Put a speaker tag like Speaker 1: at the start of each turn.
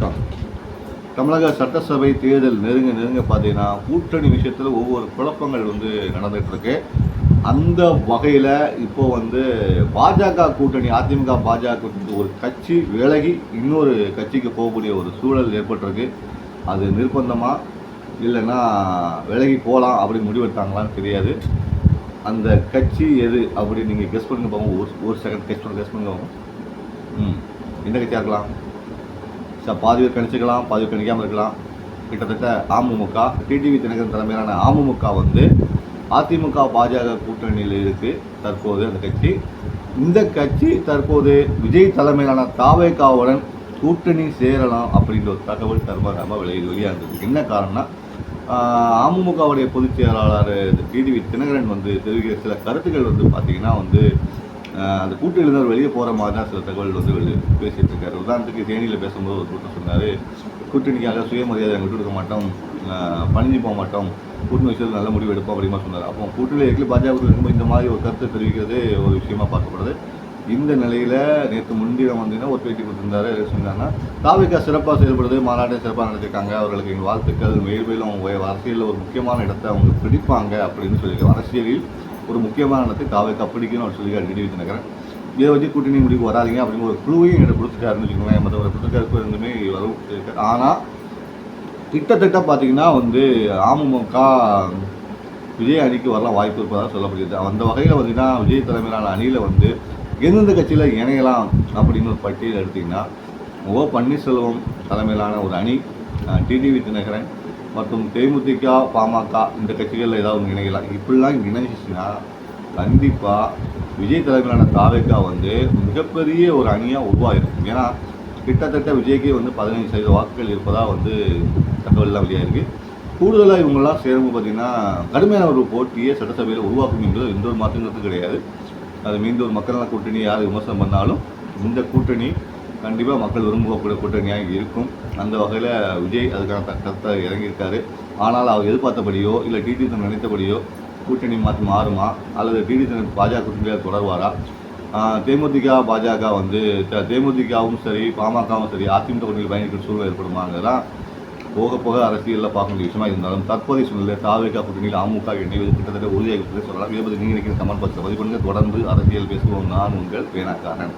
Speaker 1: வணக்கம். தமிழக சட்டசபை தேர்தல் நெருங்க பார்த்தீங்கன்னா கூட்டணி விஷயத்தில் ஒவ்வொரு குழப்பங்கள் நடந்துகிட்ருக்கு. அந்த வகையில் இப்போது பாஜக கூட்டணி, அதிமுக பாஜக கூட்டணி ஒரு கட்சி விலகி இன்னொரு கட்சிக்கு போகக்கூடிய ஒரு சூழல் ஏற்பட்டிருக்கு. அது நிர்பந்தமாக இல்லைன்னா விலகி போகலாம் அப்படின்னு முடிவெடுத்தாங்களான்னு தெரியாது. அந்த கட்சி எது அப்படின்னு நீங்கள் கெஸ் பண்ணுங்க போங்க. ஒரு செகண்ட் கெஸ் பண்ணுங்க போங்க. எந்த கட்சியாக இருக்கலாம்? பாதி பேர் கணிச்சிக்கலாம், பாதி பேர் கணிக்காமல் இருக்கலாம். கிட்டத்தட்ட அமமுக, டிடிவி தினகரன் தலைமையிலான அமமுக அதிமுக பாஜக கூட்டணியில் இருக்குது தற்போது அந்த கட்சி. இந்த கட்சி தற்போது விஜய் தலைமையிலான தாவேகாவுடன் கூட்டணி சேரலாம் அப்படின்ற ஒரு தகவல் தர்மராம வெளியாகிறது. என்ன காரணம்னா, அமமுகவுடைய பொதுச் செயலாளர் டிடிவி தினகரன் தெரிவிக்கிற சில கருத்துக்கள் பார்த்திங்கன்னா அந்த கூட்டணியிலிருந்து வெளியே போகிற மாதிரி தான் சில தகவல் பேசிகிட்டு இருக்காரு. உதாரணத்துக்கு தேனியில் பேசும்போது ஒரு கூட்டம் சொன்னார், கூட்டணிக்காக சுயமரியாதை நாங்கள் விட்டு கொடுக்க மாட்டோம், பணிஞ்சு போக மாட்டோம், கூட்டணி விஷயத்தில் நல்ல முடிவு எடுப்போம் அப்படிமா சொன்னார். அப்போ கூட்டணியில் இருக்கிற பாஜக இருக்கும்போது இந்த மாதிரி ஒரு கருத்தை தெரிவிக்கிறது ஒரு விஷயமா பார்க்கப்படுது. இந்த நிலையில் நேற்று முன்தினம் ஒரு பேட்டி கொடுத்துருந்தாரு. சொன்னாங்கன்னா, தாவேகா சிறப்பாக செயல்படுது, மாநாட்டை சிறப்பாக நடத்திருக்காங்க, அவர்களுக்கு எங்கள் வாழ்த்துக்கள், மேலும் அவங்க அரசியலில் ஒரு முக்கியமான இடத்தை அவங்க பிடிப்பாங்க அப்படின்னு சொல்லியிருக்காங்க. அரசியலில் ஒரு முக்கியமான இடத்தை தாவேகா பிடிக்கணும்னு அவர் சொல்லியிருக்காரு டிடிவி தினகரன். இதை வச்சு கூட்டணி முடிவு வராதிங்க அப்படின்னு ஒரு குழுவையும் என்கிட்ட கொடுத்துட்டாருன்னு வச்சுக்கோங்களேன். மற்றவரை கொடுத்துருக்காரு இருந்துமே வரும். ஆனால் கிட்டத்தட்ட பார்த்தீங்கன்னா அமமுக விஜய் அணிக்கு வரலாம் வாய்ப்பு இருப்பதாக சொல்லப்படுகிறது. அந்த வகையில் விஜய் தலைமையிலான அணியில் எந்தெந்த கட்சியில் இணையலாம் அப்படின்னு ஒரு பட்டியல் எடுத்திங்கன்னா, ஓ பன்னீர்செல்வம் தலைமையிலான ஒரு அணி, டிடிவி தினகரன் மற்றும் தேமுதிக, பாமக இந்த கட்சிகளில் ஏதாவது ஒன்று இணையலாம். இப்படிலாம் இணைஞ்சிச்சுன்னா கண்டிப்பாக விஜய் தலைமையிலான தாவேகா மிகப்பெரிய ஒரு அணியாக உருவாகிருக்கும். ஏன்னா கிட்டத்தட்ட விஜய்க்கு 15% வாக்குகள் இருப்பதாக தகவல்லாம் வெளியாகிருக்கு. கூடுதலாக இவங்கெல்லாம் சேரும்போது பார்த்திங்கன்னா கடுமையான ஒரு போட்டியை சட்டசபையில் உருவாக்கும் என்பது எந்த ஒரு மாற்றங்களுக்கும் கிடையாது. அது மீண்டும் ஒரு மக்கள் நல கூட்டணி யார் விமர்சனம் பண்ணாலும் இந்த கூட்டணி கண்டிப்பாக மக்கள் விரும்பக்கூடிய கூட்டணியாக இருக்கும். அந்த வகையில் விஜய் அதுக்கான கருத்தை இறங்கியிருக்காரு. ஆனால் அவர் எதிர்பார்த்தபடியோ இல்லை டிடி தன் நினைத்தபடியோ கூட்டணி மாறுமா அல்லது டிடி தன் பாஜக கூட்டணியாக தொடர்வாரா? தேமுதிக பாஜக தேமுதிகவும் சரி பாமகவும் சரி அதிமுக கூட்டணியில் பயணிக்கிற சூழ்நிலை ஏற்படுமாங்கிறதான் போக அரசியலில் பார்க்க வேண்டிய விஷயமா இருந்தாலும் தற்போதைய சூழ்நிலை தாவேகா கூட்டணியில் அமமுக இணைவது கிட்டத்தட்ட உறுதியாகிவிட்டது சொல்லலாம். இதை பற்றி நீங்கள் நினைக்கிற கமெண்ட் பாக்ஸில் பதிவு பண்ணுங்கள். தொடர்ந்து அரசியல் பேசுவோம். நான் உங்கள் பேனாக்காரன்.